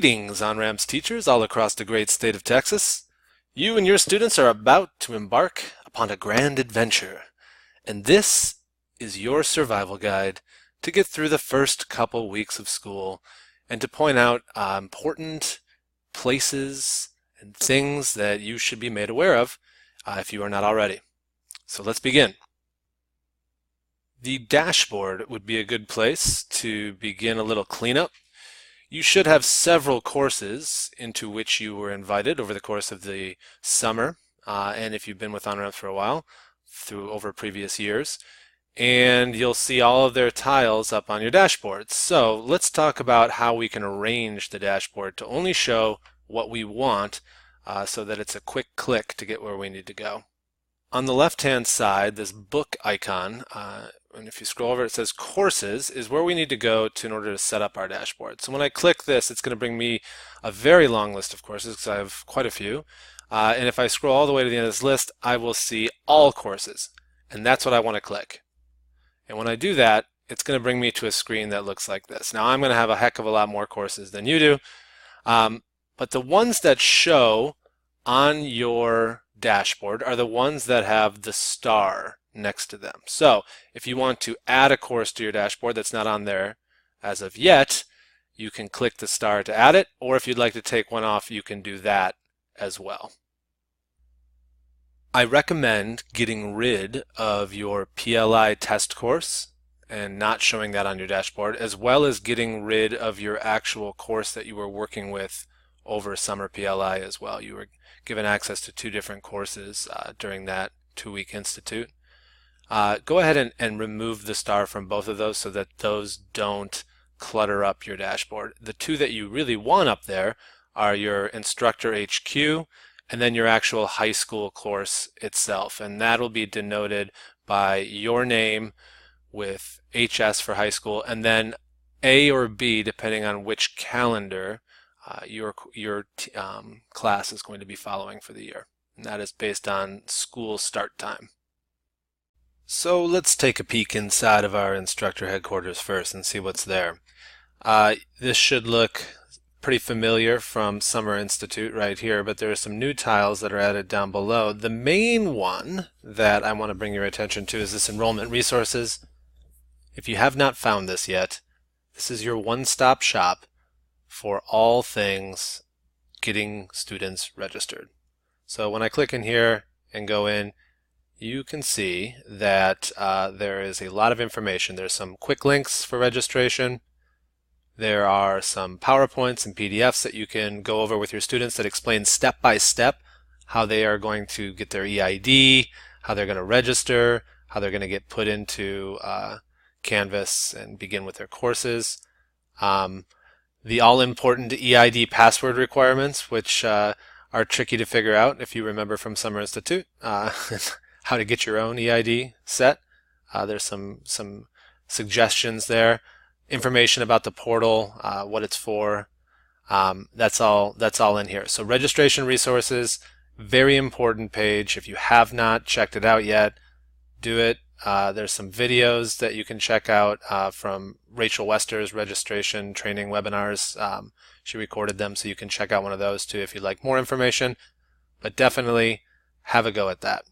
Greetings, OnRamps teachers all across the great state of Texas. You and your students are about to embark upon a grand adventure, and this is your survival guide to get through the first couple weeks of school and to point out important places and things that you should be made aware of if you are not already. So let's begin. The dashboard would be a good place to begin a little cleanup. You should have several courses into which you were invited over the course of the summer, and if you've been with OnRamps for a while, over previous years, and you'll see all of their tiles up on your dashboard. So let's talk about how we can arrange the dashboard to only show what we want so that it's a quick click to get where we need to go. On the left-hand side, this book icon, and if you scroll over, it says courses, is where we need to go in order to set up our dashboard. So when I click this, it's going to bring me a very long list of courses because I have quite a few. And if I scroll all the way to the end of this list, I will see all courses. And that's what I want to click. And when I do that, it's going to bring me to a screen that looks like this. Now I'm going to have a heck of a lot more courses than you do. But the ones that show on your dashboard are the ones that have the star next to them. So if you want to add a course to your dashboard that's not on there as of yet, you can click the star to add it, or if you'd like to take one off, you can do that as well. I recommend getting rid of your PLI test course and not showing that on your dashboard, as well as getting rid of your actual course that you were working with over summer PLI as well. You were given access to two different courses during that 2-week institute. Go ahead and remove the star from both of those so that those don't clutter up your dashboard. The two that you really want up there are your instructor HQ and then your actual high school course itself, and that'll be denoted by your name with HS for high school and then A or B depending on which calendar your class is going to be following for the year, and that is based on school start time. So let's take a peek inside of our instructor headquarters first and see what's there. This should look pretty familiar from Summer Institute right here, but there are some new tiles that are added down below. The main one that I want to bring your attention to is this enrollment resources. If you have not found this yet, this is your one-stop shop for all things getting students registered. So when I click in here and go in, you can see that there is a lot of information. There's some quick links for registration. There are some PowerPoints and PDFs that you can go over with your students that explain step by step how they are going to get their EID, how they're going to register, how they're going to get put into Canvas and begin with their courses. The all-important EID password requirements, which are tricky to figure out if you remember from Summer Institute. How to get your own EID set. There's some suggestions there. Information about the portal, what it's for. That's all in here. So registration resources, very important page. If you have not checked it out yet, do it. There's some videos that you can check out from Rachel Wester's registration training webinars. She recorded them, so you can check out one of those too if you'd like more information. But definitely have a go at that.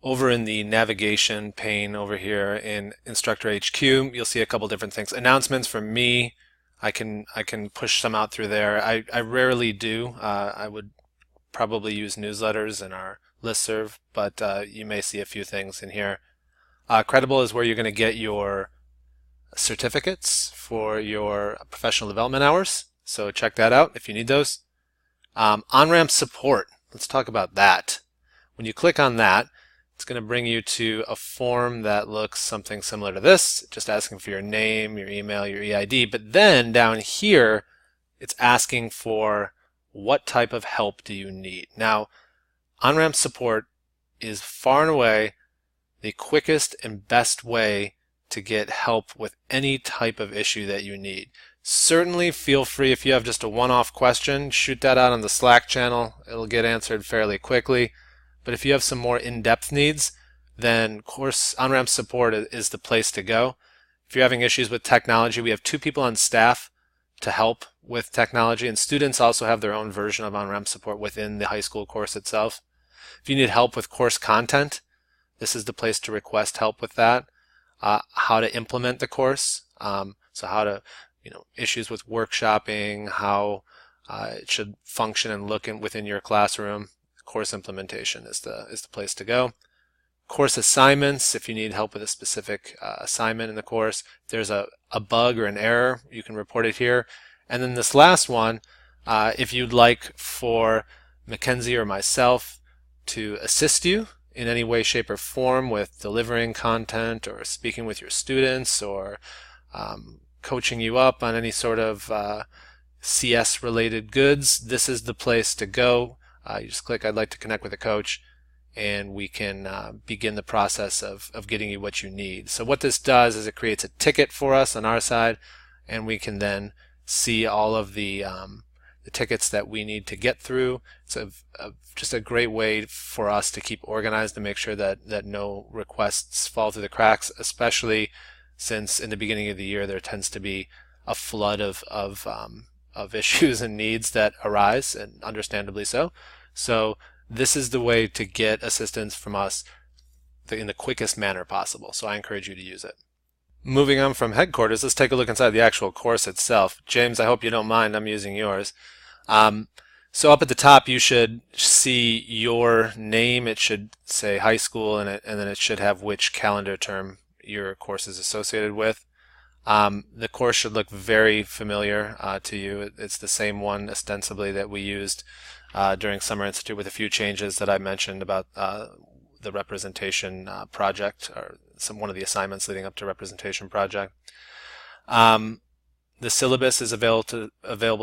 Over in the navigation pane over here in Instructor HQ, you'll see a couple different things. Announcements from me, I can push some out through there. I rarely do. I would probably use newsletters in our listserv, but you may see a few things in here. Credible is where you're going to get your certificates for your professional development hours, so check that out if you need those. OnRamps support, let's talk about that. When you click on that, it's going to bring you to a form that looks something similar to this, just asking for your name, your email, your EID, but then down here it's asking for what type of help do you need. Now, OnRamps support is far and away the quickest and best way to get help with any type of issue that you need. Certainly feel free, if you have just a one-off question, shoot that out on the Slack channel. It'll get answered fairly quickly. But if you have some more in-depth needs, then course OnRamps support is the place to go. If you're having issues with technology, we have 2 people on staff to help with technology, and students also have their own version of OnRamps support within the high school course itself. If you need help with course content, this is the place to request help with that. How to implement the course, so how to, issues with workshopping, how it should function and look within your classroom. Course implementation is the place to go. Course assignments, if you need help with a specific assignment in the course. If there's a bug or an error, you can report it here. And then this last one, if you'd like for Mackenzie or myself to assist you in any way, shape, or form with delivering content or speaking with your students or coaching you up on any sort of CS related goods, this is the place to go. You just click I'd like to connect with a coach, and we can begin the process of getting you what you need. So what this does is it creates a ticket for us on our side, and we can then see all of the tickets that we need to get through. It's just a great way for us to keep organized and make sure that no requests fall through the cracks, especially since in the beginning of the year there tends to be a flood of issues and needs that arise, and understandably so. So this is the way to get assistance from us in the quickest manner possible. So I encourage you to use it. Moving on from headquarters, let's take a look inside the actual course itself. James, I hope you don't mind, I'm using yours. So up at the top you should see your name. It should say high school, and then it should have which calendar term your course is associated with. The course should look very familiar to you. It's the same one ostensibly that we used during Summer Institute, with a few changes that I mentioned about the representation project, or one of the assignments leading up to representation project. The syllabus is available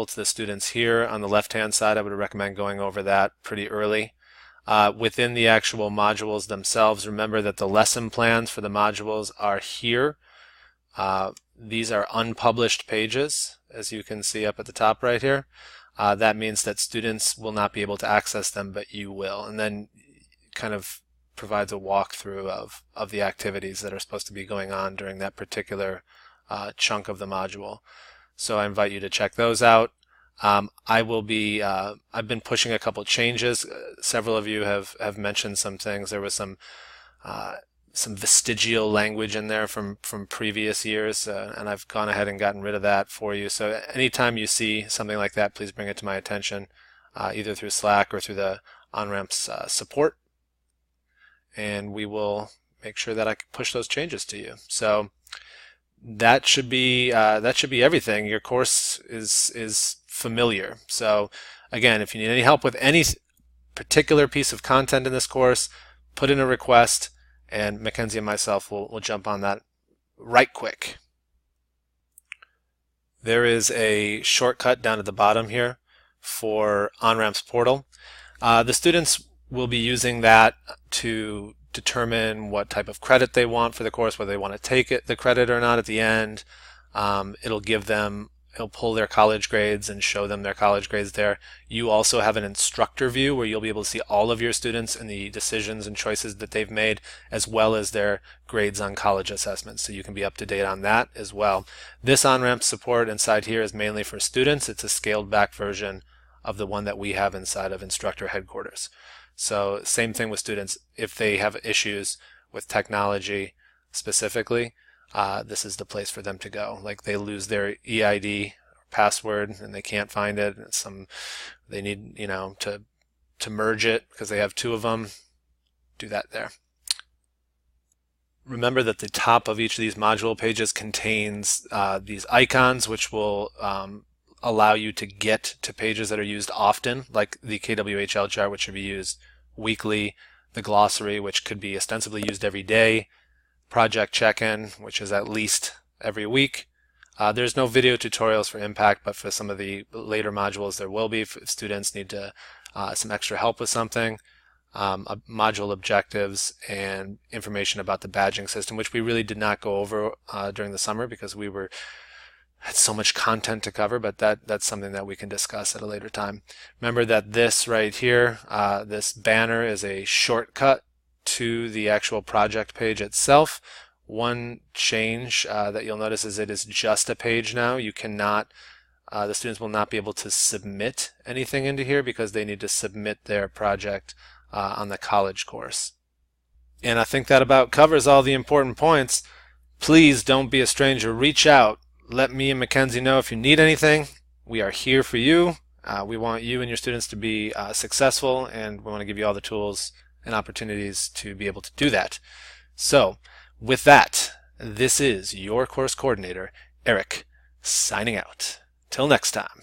to the students here on the left-hand side. I would recommend going over that pretty early. Within the actual modules themselves, remember that the lesson plans for the modules are here. These are unpublished pages, as you can see up at the top right here. That means that students will not be able to access them, but you will. And then kind of provides a walkthrough of the activities that are supposed to be going on during that particular chunk of the module. So I invite you to check those out. I've been pushing a couple changes. Several of you have mentioned some things. There was some vestigial language in there from previous years, and I've gone ahead and gotten rid of that for you. So anytime you see something like that, please bring it to my attention, either through Slack or through the OnRamps support, and we will make sure that I can push those changes to you. So that should be everything. Your course is familiar. So again, if you need any help with any particular piece of content in this course, put in a request, and Mackenzie and myself will jump on that right quick. There is a shortcut down at the bottom here for OnRamps portal. The students will be using that to determine what type of credit they want for the course, whether they want to take the credit or not at the end. It'll pull their college grades and show them their college grades there. You also have an instructor view where you'll be able to see all of your students and the decisions and choices that they've made, as well as their grades on college assessments, so you can be up to date on that as well. This OnRamps support inside here is mainly for students. It's a scaled back version of the one that we have inside of instructor headquarters. So same thing with students. If they have issues with technology specifically, this is the place for them to go. Like they lose their EID or password and they can't find it. They need to merge it because they have two of them. Do that there. Remember that the top of each of these module pages contains these icons, which will allow you to get to pages that are used often, like the KWHL chart, which should be used weekly, the glossary, which could be ostensibly used every day, project check-in, which is at least every week. There's no video tutorials for Impact, but for some of the later modules there will be if students need some extra help with something. Module objectives and information about the badging system, which we really did not go over during the summer because we had so much content to cover, but that's something that we can discuss at a later time. Remember that this right here, this banner, is a shortcut to the actual project page itself. One change that you'll notice is it is just a page now. You cannot The students will not be able to submit anything into here because they need to submit their project on the college course. And I think that about covers all the important points. Please don't be a stranger. Reach out. Let me and Mackenzie know if you need anything. We are here for you. We want you and your students to be successful, and we want to give you all the tools and opportunities to be able to do that. So, with that, this is your course coordinator, Eric, signing out. Till next time.